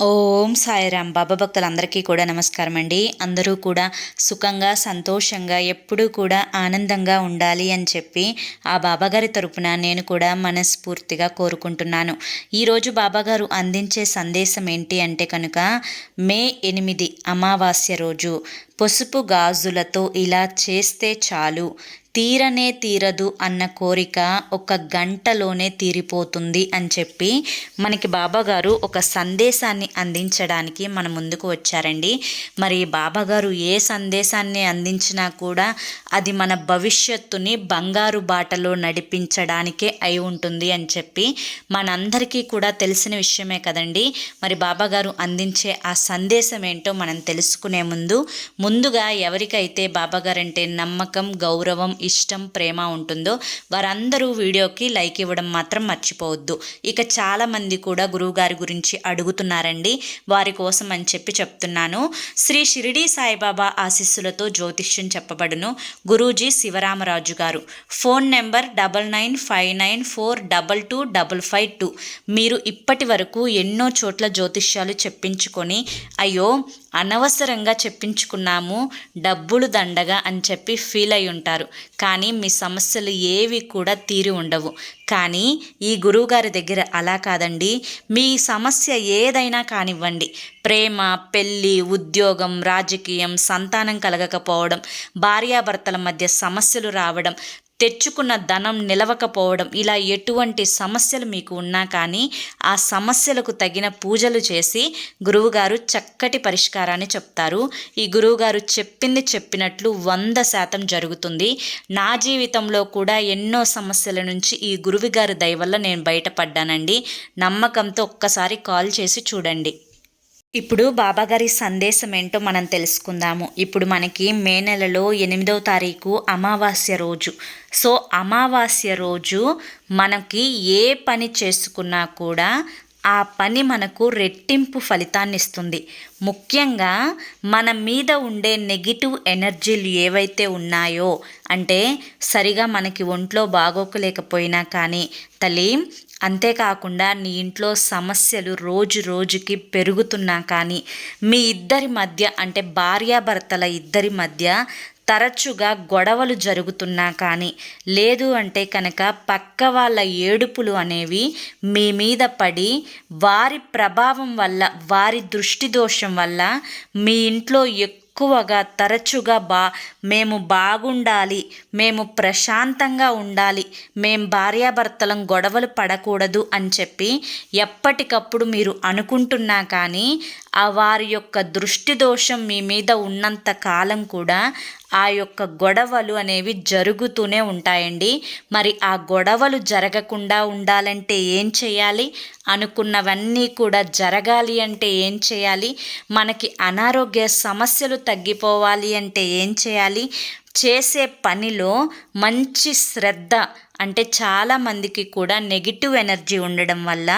ఓం సాయిరామ్. బాబా భక్తులందరికీ కూడా నమస్కారం అండి. అందరూ కూడా సుఖంగా సంతోషంగా ఎప్పుడూ కూడా ఆనందంగా ఉండాలి అని చెప్పి ఆ బాబాగారి తరపున నేను కూడా మనస్ఫూర్తిగా కోరుకుంటున్నాను. ఈరోజు బాబాగారు అందించే సందేశం ఏంటి అంటే కనుక మే 8 అమావాస్య రోజు పసుపు గాజులతో ఇలా చేస్తే చాలు, తీరనే తీరదు అన్న కోరిక ఒక గంటలోనే తీరిపోతుంది అని చెప్పి మనకి బాబాగారు ఒక సందేశాన్ని అందించడానికి మన ముందుకు వచ్చారండి. మరి బాబాగారు ఏ సందేశాన్ని అందించినా కూడా అది మన భవిష్యత్తుని బంగారు బాటలో నడిపించడానికే అయి ఉంటుంది అని చెప్పి మనందరికీ కూడా తెలిసిన విషయమే కదండి. మరి బాబాగారు అందించే ఆ సందేశం ఏంటో మనం తెలుసుకునే ముందుగా ఎవరికైతే బాబాగారంటే నమ్మకం, గౌరవం, ఇష్టం, ప్రేమ ఉంటుందో వారందరూ వీడియోకి లైక్ ఇవ్వడం మాత్రం మర్చిపోవద్దు. ఇక చాలామంది కూడా గురువుగారి గురించి అడుగుతున్నారండి, వారి కోసం అని చెప్పి చెప్తున్నాను. శ్రీ షిరిడి సాయిబాబా ఆశీస్సులతో జ్యోతిష్యం చెప్పబడును. గురూజీ శివరామరాజు గారు. Phone number 9959422552. మీరు ఇప్పటి వరకు ఎన్నో చోట్ల జ్యోతిష్యాలు చెప్పించుకొని అయ్యో అనవసరంగా చెప్పించుకున్నాము, డబ్బులు దండగా అని చెప్పి ఫీల్ అయి ఉంటారు. కానీ మీ సమస్యలు ఏవి కూడా తీరి ఉండవు. కానీ ఈ గురువుగారి దగ్గర అలా కాదండి. మీ సమస్య ఏదైనా కానివ్వండి, ప్రేమ, పెళ్ళి, ఉద్యోగం, రాజకీయం, సంతానం కలగకపోవడం, భార్యాభర్తల మధ్య సమస్యలు రావడం, తెచ్చుకున్న ధనం నిలవకపోవడం, ఇలా ఎటువంటి సమస్యలు మీకు ఉన్నా కానీ ఆ సమస్యలకు తగిన పూజలు చేసి గురువుగారు చక్కటి పరిష్కారాన్ని చెప్తారు. ఈ గురువుగారు చెప్పింది చెప్పినట్లు 100% జరుగుతుంది. నా జీవితంలో కూడా ఎన్నో సమస్యల నుంచి ఈ గురువుగారి దయ వల్ల నేను బయటపడ్డానండి. నమ్మకంతో ఒక్కసారి కాల్ చేసి చూడండి. ఇప్పుడు బాబాగారి సందేశం ఏంటో మనం తెలుసుకుందాము. ఇప్పుడు మనకి మే నెలలో 8వ తారీఖు అమావాస్య రోజు. సో అమావాస్య రోజు మనకి ఏ పని చేసుకున్నా కూడా ఆ పని మనకు రెట్టింపు ఫలితాన్ని ఇస్తుంది. ముఖ్యంగా మన మీద ఉండే నెగిటివ్ ఎనర్జీలు ఏవైతే ఉన్నాయో, అంటే సరిగా మనకి ఒంట్లో బాగోకలేకపోయినా కానీ తల్లి, అంతేకాకుండా నీ ఇంట్లో సమస్యలు రోజు రోజుకి పెరుగుతున్నా కానీ, మీ ఇద్దరి మధ్య అంటే భార్యాభర్తల ఇద్దరి మధ్య తరచుగా గొడవలు జరుగుతున్నా కానీ, లేదు అంటే కనుక పక్క వాళ్ళ ఏడుపులు అనేవి మీ మీద పడి వారి ప్రభావం వల్ల, వారి దృష్టి దోషం వల్ల మీ ఇంట్లో ఎక్కువగా తరచుగా మేము బాగుండాలి, మేము ప్రశాంతంగా ఉండాలి, మేము భార్యాభర్తలం గొడవలు పడకూడదు అని చెప్పి ఎప్పటికప్పుడు మీరు అనుకుంటున్నా కానీ ఆ వారి యొక్క దృష్టి దోషం మీ మీద ఉన్నంత కాలం కూడా ఆ యొక్క గొడవలు అనేవి జరుగుతూనే ఉంటాయండి. మరి ఆ గొడవలు జరగకుండా ఉండాలంటే ఏం చేయాలి? అనుకున్నవన్నీ కూడా జరగాలి అంటే ఏం చేయాలి? మనకి అనారోగ్య సమస్యలు తగ్గిపోవాలి అంటే ఏం చేయాలి? చేసే పనిలో మంచి శ్రద్ధ, అంటే చాలామందికి కూడా నెగిటివ్ ఎనర్జీ ఉండడం వల్ల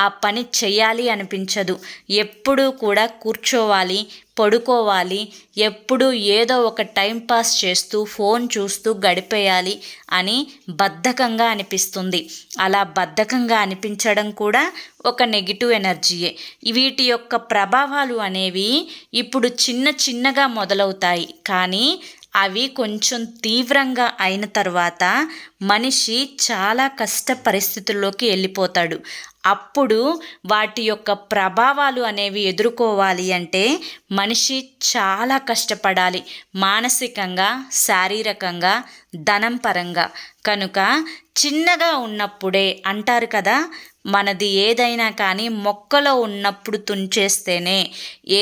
ఆ పని చేయాలి అనిపించదు. ఎప్పుడూ కూడా కూర్చోవాలి, పడుకోవాలి, ఎప్పుడు ఏదో ఒక టైం పాస్ చేస్తూ ఫోన్ చూస్తూ గడిపేయాలి అని బద్ధకంగా అనిపిస్తుంది. అలా బద్ధకంగా అనిపించడం కూడా ఒక నెగిటివ్ ఎనర్జీయే. వీటి యొక్క ప్రభావాలు అనేవి ఇప్పుడు చిన్నగా మొదలవుతాయి, కానీ అవి కొంచెం తీవ్రంగా అయిన తర్వాత మనిషి చాలా కష్ట పరిస్థితుల్లోకి వెళ్ళిపోతాడు. అప్పుడు వాటి యొక్క ప్రభావాలు అనేవి ఎదుర్కోవాలి అంటే మనిషి చాలా కష్టపడాలి, మానసికంగా, శారీరకంగా, ధనం పరంగా. కనుక చిన్నగా ఉన్నప్పుడే అంటారు కదా, మనది ఏదైనా కానీ మొక్కలో ఉన్నప్పుడు తుంచేస్తేనే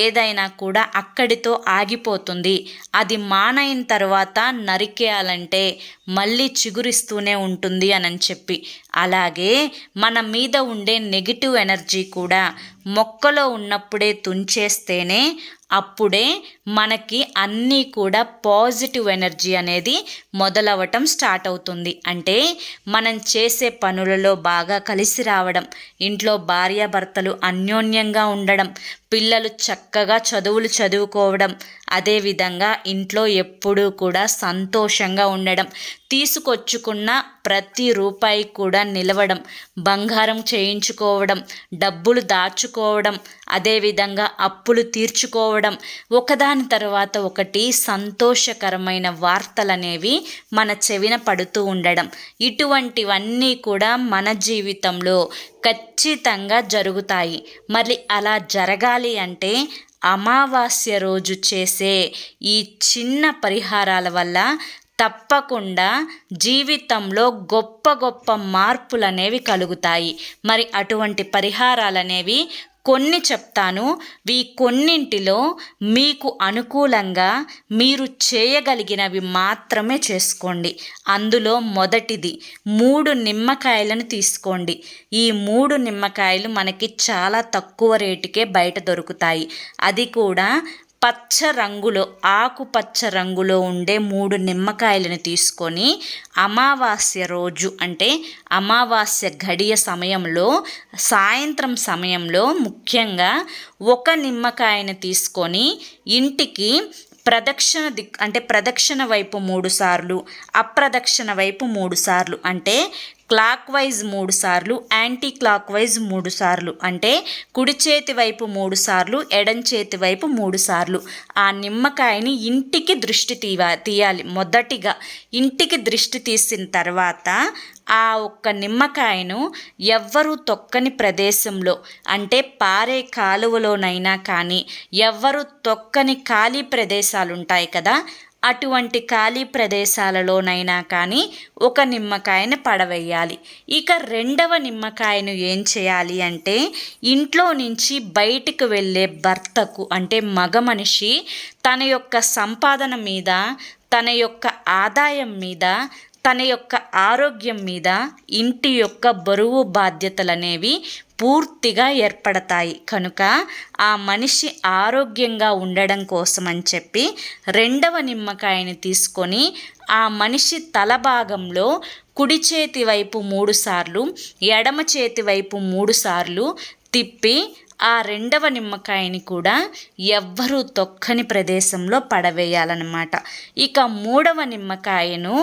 ఏదైనా కూడా అక్కడితో ఆగిపోతుంది. అది మానైన తర్వాత నరికేయాలంటే మళ్ళీ చిగురిస్తూనే ఉంటుంది అని చెప్పి, అలాగే మన మీద ఉండే నెగిటివ్ ఎనర్జీ కూడా మొక్కలో ఉన్నప్పుడే తుంచేస్తేనే అప్పుడే మనకి అన్నీ కూడా పాజిటివ్ ఎనర్జీ అనేది మొదలవటం స్టార్ట్ అవుతుంది. అంటే మనం చేసే పనులలో బాగా కలిసి రావడం, ఇంట్లో భార్యాభర్తలు అన్యోన్యంగా ఉండడం, పిల్లలు చక్కగా చదువులు చదువుకోవడం, అదేవిధంగా ఇంట్లో ఎప్పుడూ కూడా సంతోషంగా ఉండడం, తీసుకొచ్చుకున్న ప్రతి రూపాయి కూడా నిలవడం, బంగారం చేయించుకోవడం, డబ్బులు దాచుకోవడం, అదేవిధంగా అప్పులు తీర్చుకోవడం, ఒకదాని తర్వాత ఒకటి సంతోషకరమైన వార్తలనేవి మన చెవిన పడుతూ ఉండడం, ఇటువంటివన్నీ కూడా మన జీవితంలో ఖచ్చితంగా జరుగుతాయి. మరి అలా జరగాలి అంటే అమావాస్య రోజు చేసే ఈ చిన్న పరిహారాల వల్ల తప్పకుండా జీవితంలో గొప్ప గొప్ప మార్పులనేవి కలుగుతాయి. మరి అటువంటి పరిహారాలనేవి కొన్ని చెప్తాను. ఈ కొన్నింటిలో మీకు అనుకూలంగా మీరు చేయగలిగినవి మాత్రమే చేసుకోండి. అందులో మొదటిది 3 నిమ్మకాయలను తీసుకోండి. ఈ 3 నిమ్మకాయలు మనకి చాలా తక్కువ రేటుకే బయట దొరుకుతాయి. అది కూడా పచ్చ రంగులో, ఆకుపచ్చ రంగులో ఉండే 3 నిమ్మకాయలను తీసుకొని అమావాస్య రోజు అంటే అమావాస్య గడియ సమయంలో, సాయంత్రం సమయంలో ముఖ్యంగా ఒక నిమ్మకాయను తీసుకొని ఇంటికి ప్రదక్షిణ వైపు 3 సార్లు, అప్రదక్షిణ వైపు 3 సార్లు, అంటే క్లాక్ వైజ్ 3 సార్లు, యాంటీ క్లాక్ వైజ్ 3 సార్లు, అంటే కుడి చేతి వైపు 3 సార్లు, ఎడం చేతి వైపు 3 సార్లు ఆ నిమ్మకాయని ఇంటికి దృష్టి తీయాలి. మొదటిగా ఇంటికి దృష్టి తీసిన తర్వాత ఆ ఒక్క నిమ్మకాయను ఎవ్వరూ తొక్కని ప్రదేశంలో, అంటే పారే కాలువలోనైనా కానీ, ఎవ్వరూ తొక్కని ఖాళీ ప్రదేశాలు ఉంటాయి కదా, అటువంటి ఖాళీ ప్రదేశాలలోనైనా కానీ ఒక నిమ్మకాయను పడవేయాలి. ఇక రెండవ నిమ్మకాయను ఏం చేయాలి అంటే, ఇంట్లో నుంచి బయటికి వెళ్ళే భర్తకు, అంటే మగ మనిషి తన యొక్క సంపాదన మీద, తన యొక్క ఆదాయం మీద, తన యొక్క ఆరోగ్యం మీద ఇంటి యొక్క బరువు బాధ్యతలనేవి పూర్తిగా ఏర్పడతాయి. కనుక ఆ మనిషి ఆరోగ్యంగా ఉండడం కోసం అని చెప్పి రెండవ నిమ్మకాయని తీసుకొని ఆ మనిషి తల భాగంలో కుడి చేతి వైపు 3 సార్లు, ఎడమ చేతి వైపు 3 సార్లు తిప్పి ఆ రెండవ నిమ్మకాయని కూడా ఎవ్వరూ తొక్కని ప్రదేశంలో పడవేయాలన్నమాట. ఇక మూడవ నిమ్మకాయను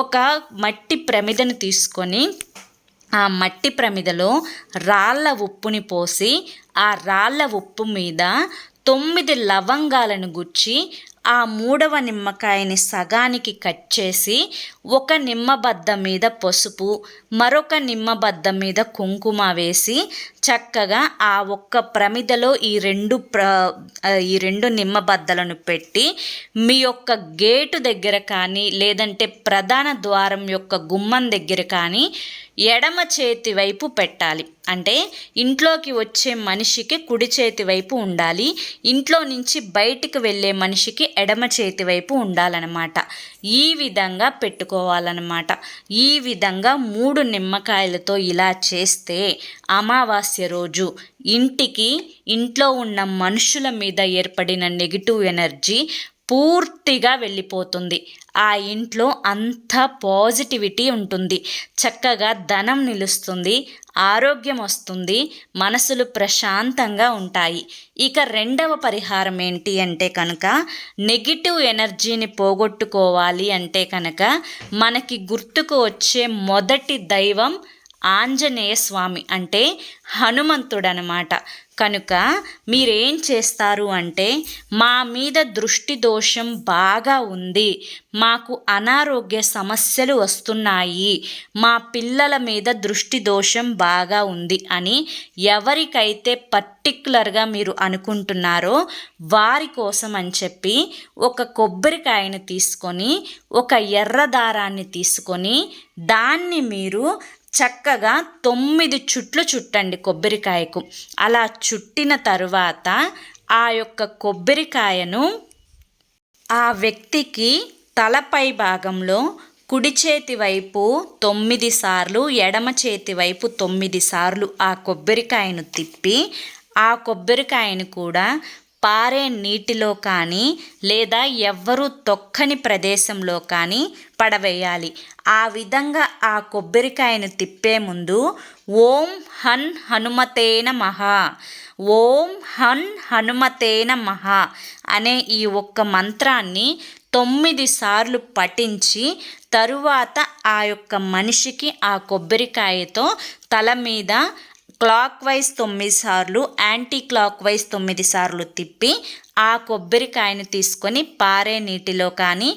ఒక మట్టి ప్రమిదను తీసుకొని ఆ మట్టి ప్రమిదలో రాళ్ళ ఉప్పుని పోసి ఆ రాళ్ళ ఉప్పు మీద 9 లవంగాలను గుచ్చి ఆ మూడవ నిమ్మకాయని సగానికి కట్ చేసి ఒక నిమ్మబద్ద మీద పసుపు, మరొక నిమ్మబద్ద మీద కుంకుమ వేసి చక్కగా ఆ ఒక్క ప్రమిదలో ఈ రెండు నిమ్మబద్దలను పెట్టి మీ యొక్క గేటు దగ్గర కానీ, లేదంటే ప్రధాన ద్వారం యొక్క గుమ్మం దగ్గర కానీ ఎడమ చేతి వైపు పెట్టాలి. అంటే ఇంట్లోకి వచ్చే మనిషికి కుడి చేతి వైపు ఉండాలి, ఇంట్లో నుంచి బయటికి వెళ్ళే మనిషికి ఎడమ చేతి వైపు ఉండాలన్నమాట. ఈ విధంగా పెట్టుకోవాలన్నమాట. ఈ విధంగా 3 నిమ్మకాయలతో ఇలా చేస్తే అమావాస్య రోజు ఇంట్లో ఉన్న మనుషుల మీద ఏర్పడిన నెగిటివ్ ఎనర్జీ పూర్తిగా వెళ్ళిపోతుంది. ఆ ఇంట్లో అంత పాజిటివిటీ ఉంటుంది, చక్కగా ధనం నిలుస్తుంది, ఆరోగ్యం వస్తుంది, మనసులు ప్రశాంతంగా ఉంటాయి. ఇక రెండవ పరిహారం ఏంటి అంటే కనుక, నెగిటివ్ ఎనర్జీని పోగొట్టుకోవాలి అంటే కనుక మనకి గుర్తుకు వచ్చే మొదటి దైవం ఆంజనేయ స్వామి, అంటే హనుమంతుడనమాట. కనుక మీరేం చేస్తారు అంటే, మా మీద దృష్టి దోషం బాగా ఉంది, మాకు అనారోగ్య సమస్యలు వస్తున్నాయి, మా పిల్లల మీద దృష్టి దోషం బాగా ఉంది అని ఎవరికైతే పర్టిక్యులర్గా మీరు అనుకుంటున్నారో వారి కోసం అని చెప్పి ఒక కొబ్బరికాయను తీసుకొని, ఒక ఎర్ర దారాన్ని తీసుకొని దాన్ని మీరు చక్కగా 9 చుట్లు చుట్టండి కొబ్బరికాయకు. అలా చుట్టిన తరువాత ఆ యొక్క కొబ్బరికాయను ఆ వ్యక్తికి తలపై భాగంలో కుడి చేతి వైపు 9 సార్లు, ఎడమ చేతి వైపు 9 సార్లు ఆ కొబ్బరికాయను తిప్పి ఆ కొబ్బరికాయను కూడా పారే నీటిలో కానీ, లేదా ఎవ్వరూ తొక్కని ప్రదేశంలో కానీ పడవేయాలి. ఆ విధంగా ఆ కొబ్బరికాయను తిప్పే ముందు ఓం హన్ హనుమతే నమః, ఓం హనుమతేన మహా అనే ఈ ఒక్క మంత్రాన్ని 9 సార్లు పఠించి తరువాత ఆ యొక్క మనిషికి ఆ కొబ్బరికాయతో తల మీద క్లాక్ వైజ్ 9 సార్లు, యాంటీ క్లాక్ వైజ్ 9 సార్లు తిప్పి ఆ కొబ్బరికాయను తీసుకొని పారే నీటిలో కానీ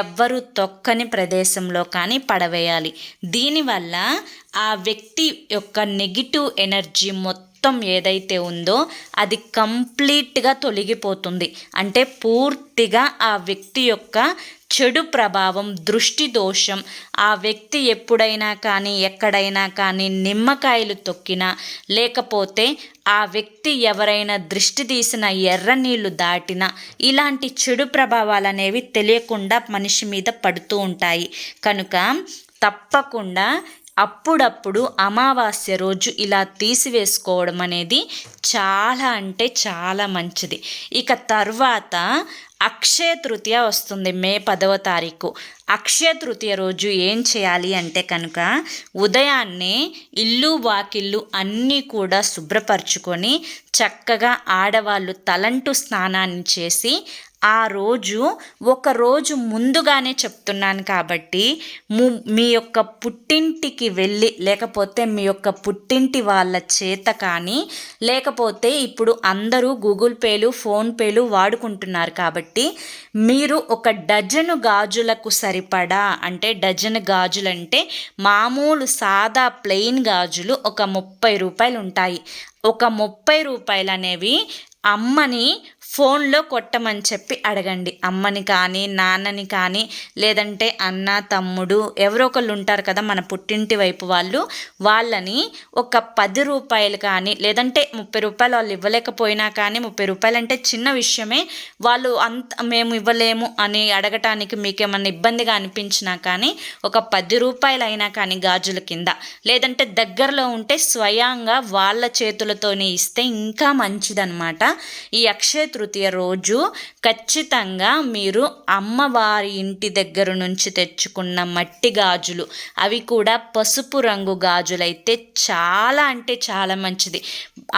ఎవ్వరూ తొక్కని ప్రదేశంలో కానీ పడవేయాలి. దీనివల్ల ఆ వ్యక్తి యొక్క నెగిటివ్ ఎనర్జీ మొత్తం ఏదైతే ఉందో అది కంప్లీట్గా తొలగిపోతుంది. అంటే పూర్తిగా ఆ వ్యక్తి యొక్క చెడు ప్రభావం, దృష్టి దోషం, ఆ వ్యక్తి ఎప్పుడైనా కానీ ఎక్కడైనా కానీ నిమ్మకాయలు తొక్కినా, లేకపోతే ఆ వ్యక్తి ఎవరైనా దృష్టి తీసిన ఎర్ర నీళ్లు దాటినా ఇలాంటి చెడు ప్రభావాలు అనేవి తెలియకుండా మనిషి మీద పడుతూ ఉంటాయి. కనుక తప్పకుండా అప్పుడప్పుడు అమావాస్య రోజు ఇలా తీసివేసుకోవడం అనేది చాలా అంటే చాలా మంచిది. ఇక తర్వాత అక్షయ తృతీయ వస్తుంది మే 10వ తారీఖు. అక్షయ తృతీయ రోజు ఏం చేయాలి అంటే కనుక ఉదయాన్నే ఇల్లు వాకిళ్ళు అన్నీ కూడా శుభ్రపరచుకొని చక్కగా ఆడవాళ్ళు తలంటు స్నానాన్ని చేసి ఆ రోజు ఒక రోజు ముందుగానే చెప్తున్నాను కాబట్టి మీ యొక్క పుట్టింటికి వెళ్ళి, లేకపోతే మీ యొక్క పుట్టింటి వాళ్ళ చేత కానీ, లేకపోతే ఇప్పుడు అందరూ గూగుల్ పేలు, ఫోన్పేలు వాడుకుంటున్నారు కాబట్టి మీరు ఒక డజను గాజులకు సరిపడా, అంటే డజను గాజులంటే మామూలు సాదా ప్లెయిన్ గాజులు ఒక 30 రూపాయలు ఉంటాయి. ఒక 30 రూపాయలు అనేవి అమ్మని ఫోన్లో కొట్టమని చెప్పి అడగండి. అమ్మని కానీ నాన్నని కానీ, లేదంటే అన్న తమ్ముడు ఎవరో ఒకళ్ళు ఉంటారు కదా మన పుట్టింటి వైపు వాళ్ళని ఒక 10 రూపాయలు కానీ, లేదంటే 30 రూపాయలు వాళ్ళు ఇవ్వలేకపోయినా కానీ, 30 రూపాయలు అంటే చిన్న విషయమే, వాళ్ళు మేము ఇవ్వలేము అని అడగటానికి మీకేమన్నా ఇబ్బందిగా అనిపించినా కానీ ఒక 10 రూపాయలు అయినా కానీ గాజుల కింద, లేదంటే దగ్గరలో ఉంటే స్వయంగా వాళ్ళ చేతులతోనే ఇస్తే ఇంకా మంచిదన్నమాట. ఈ అక్షయ తృతీయ రోజు ఖచ్చితంగా మీరు అమ్మవారి ఇంటి దగ్గర నుంచి తెచ్చుకున్న మట్టి గాజులు, అవి కూడా పసుపు రంగు గాజులైతే చాలా అంటే చాలా మంచిది.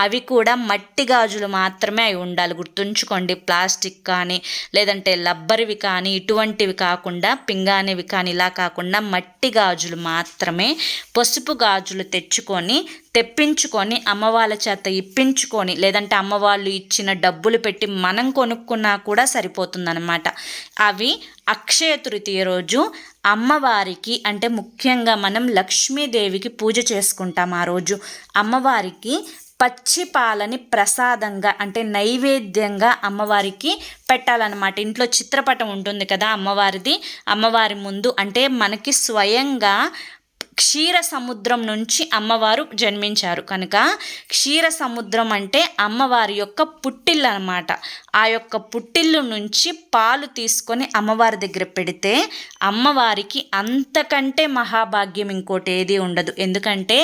అవి కూడా మట్టి గాజులు మాత్రమే అవి ఉండాలి, గుర్తుంచుకోండి. ప్లాస్టిక్ కానీ, లేదంటే లబ్బరివి కానీ, ఇటువంటివి కాకుండా, పింగాణివి కానీ ఇలా కాకుండా మట్టి గాజులు మాత్రమే, పసుపు గాజులు తెప్పించుకొని అమ్మవాళ్ళ చేత ఇప్పించుకొని, లేదంటే అమ్మవాళ్ళు ఇచ్చిన డబ్బులు పెట్టి మనం కొనుక్కున్నా కూడా సరిపోతుందన్నమాట. అవి అక్షయ తృతీయ రోజు అమ్మవారికి, అంటే ముఖ్యంగా మనం లక్ష్మీదేవికి పూజ చేసుకుంటాం. ఆ రోజు అమ్మవారికి పచ్చి పాలని ప్రసాదంగా, అంటే నైవేద్యంగా అమ్మవారికి పెట్టాలన్నమాట. ఇంట్లో చిత్రపటం ఉంటుంది కదా అమ్మవారిది, అమ్మవారి ముందు, అంటే మనకి స్వయంగా క్షీర సముద్రం నుంచి అమ్మవారు జన్మించారు కనుక క్షీర సముద్రం అంటే అమ్మవారి యొక్క పుట్టిల్లు అన్నమాట. ఆ యొక్క పుట్టిల్లు నుంచి పాలు తీసుకొని అమ్మవారి దగ్గర పెడితే అమ్మవారికి అంతకంటే మహాభాగ్యం ఇంకోటి ఏది ఉండదు. ఎందుకంటే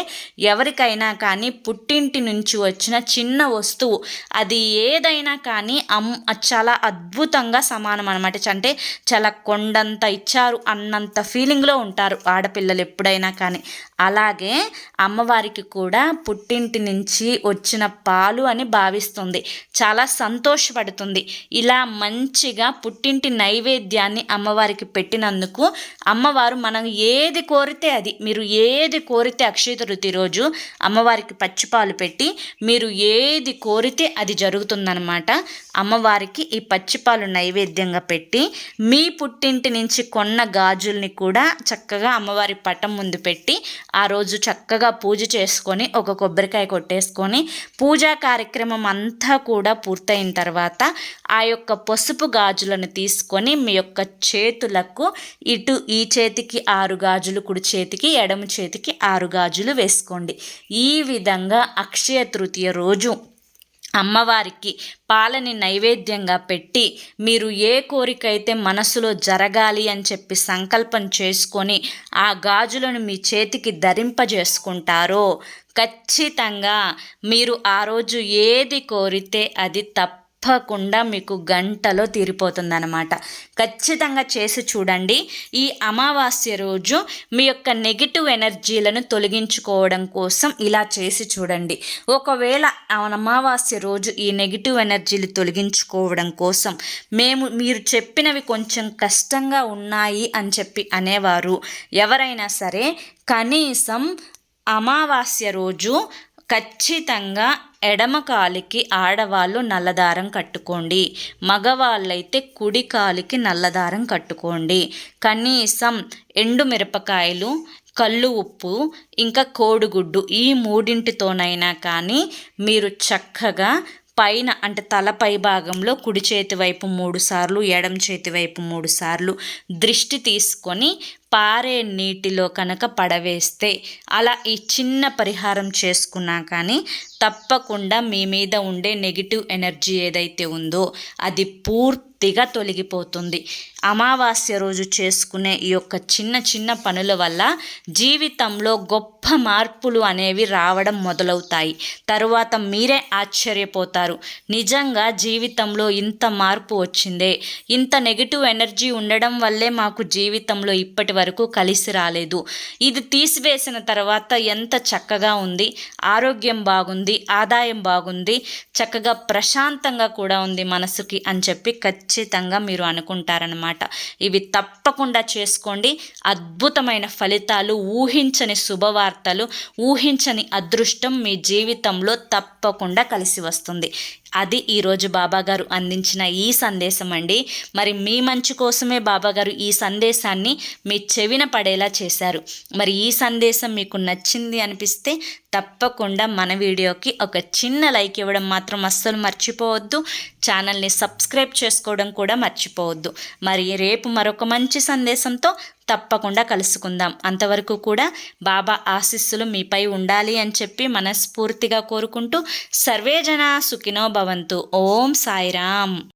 ఎవరికైనా కానీ పుట్టింటి నుంచి వచ్చిన చిన్న వస్తువు అది ఏదైనా కానీ చాలా అద్భుతంగా సమానం అనమాట. అంటే చాలా కొండంత ఇచ్చారు అన్నంత ఫీలింగ్లో ఉంటారు ఆడపిల్లలు ఎప్పుడైనా కానీ. అలాగే అమ్మవారికి కూడా పుట్టింటి నుంచి వచ్చిన పాలు అని భావిస్తుంది, చాలా సంతోషపడుతుంది. ఇలా మంచిగా పుట్టింటి నైవేద్యాన్ని అమ్మవారికి పెట్టినందుకు అమ్మవారు మనం ఏది కోరితే అది, మీరు ఏది కోరితే అక్షయ తృతీయ రోజు అమ్మవారికి పచ్చిపాలు పెట్టి మీరు ఏది కోరితే అది జరుగుతుందన్నమాట. అమ్మవారికి ఈ పచ్చిపాలు నైవేద్యంగా పెట్టి మీ పుట్టింటి నుంచి కొన్న గాజుల్ని కూడా చక్కగా అమ్మవారి పటం ముందు పెట్టి ఆ రోజు చక్కగా పూజ చేసుకొని ఒక కొబ్బరికాయ కొట్టేసుకొని పూజా కార్యక్రమం అంతా కూడా పూర్తయిన తర్వాత ఆ యొక్క పసుపు గాజులను తీసుకొని మీ యొక్క చేతులకు ఇటు ఈ చేతికి 6 గాజులు, కుడి చేతికి ఎడమ చేతికి 6 గాజులు వేసుకోండి. ఈ విధంగా అక్షయ తృతీయ రోజు అమ్మవారికి పాలని నైవేద్యంగా పెట్టి మీరు ఏ కోరిక అయితే మనసులో జరగాలి అని చెప్పి సంకల్పం చేసుకొని ఆ గాజులను మీ చేతికి ధరింపజేసుకుంటారో ఖచ్చితంగా మీరు ఆ రోజు ఏది కోరితే అది తప్పకుండా మీకు గంటలో తీరిపోతుందన్నమాట. ఖచ్చితంగా చేసి చూడండి. ఈ అమావాస్య రోజు మీ యొక్క నెగిటివ్ ఎనర్జీలను తొలగించుకోవడం కోసం ఇలా చేసి చూడండి. ఒకవేళ అమావాస్య రోజు ఈ నెగిటివ్ ఎనర్జీలు తొలగించుకోవడం కోసం మీరు చెప్పినవి కొంచెం కష్టంగా ఉన్నాయి అని చెప్పి అనేవారు ఎవరైనా సరే, కనీసం అమావాస్య రోజు ఖచ్చితంగా ఎడమ కాలికి ఆడవాళ్ళు నల్లదారం కట్టుకోండి, మగవాళ్ళైతే కుడి కాలికి నల్లదారం కట్టుకోండి. కనీసం ఎండు మిరపకాయలు, కళ్ళు ఉప్పు, ఇంకా కోడిగుడ్డు, ఈ మూడింటితోనైనా కానీ మీరు చక్కగా పైన అంటే తలపై భాగంలో కుడి చేతి వైపు 3 సార్లు, ఎడమ చేతి వైపు 3 సార్లు దృష్టి తీసుకొని పారే నీటిలో కనుక పడవేస్తే, అలా ఈ చిన్న పరిహారం చేసుకున్నా కానీ తప్పకుండా మీ మీద ఉండే నెగిటివ్ ఎనర్జీ ఏదైతే ఉందో అది పూర్తిగా తొలగిపోతుంది. అమావాస్య రోజు చేసుకునే ఈ యొక్క చిన్న చిన్న పనుల వల్ల జీవితంలో గొప్ప మార్పులు అనేవి రావడం మొదలవుతాయి. తరువాత మీరే ఆశ్చర్యపోతారు, నిజంగా జీవితంలో ఇంత మార్పు వచ్చిందే, ఇంత నెగిటివ్ ఎనర్జీ ఉండడం వల్లే మాకు జీవితంలో ఇప్పటి వరకు కలిసి రాలేదు, ఇది తీసివేసిన తర్వాత ఎంత చక్కగా ఉంది, ఆరోగ్యం బాగుంది, ఆదాయం బాగుంది, చక్కగా ప్రశాంతంగా కూడా ఉంది మనసుకి అని చెప్పి ఖచ్చితంగా మీరు అనుకుంటారనమాట. ఇవి తప్పకుండా చేసుకోండి. అద్భుతమైన ఫలితాలు, ఊహించని శుభవార్తలు, ఊహించని అదృష్టం మీ జీవితంలో తప్పకుండా కలిసి వస్తుంది. అది ఈరోజు బాబాగారు అందించిన ఈ సందేశం అండి. మరి మీ మంచి కోసమే బాబాగారు ఈ సందేశాన్ని మీ చెవిన పడేలా చేశారు. మరి ఈ సందేశం మీకు నచ్చింది అనిపిస్తే తప్పకుండా మన వీడియోకి ఒక చిన్న లైక్ ఇవ్వడం మాత్రం అస్సలు మర్చిపోవద్దు. ఛానల్ని సబ్స్క్రైబ్ చేసుకోవడం కూడా మర్చిపోవద్దు. మరి రేపు మరొక మంచి సందేశంతో తప్పకుండా కలుసుకుందాం. అంతవరకు కూడా బాబా ఆశీస్సులు మీపై ఉండాలి అని చెప్పి మనస్ఫూర్తిగా కోరుకుంటూ సర్వే జనా సుఖినో భవంతు. ఓం సాయిరామ్.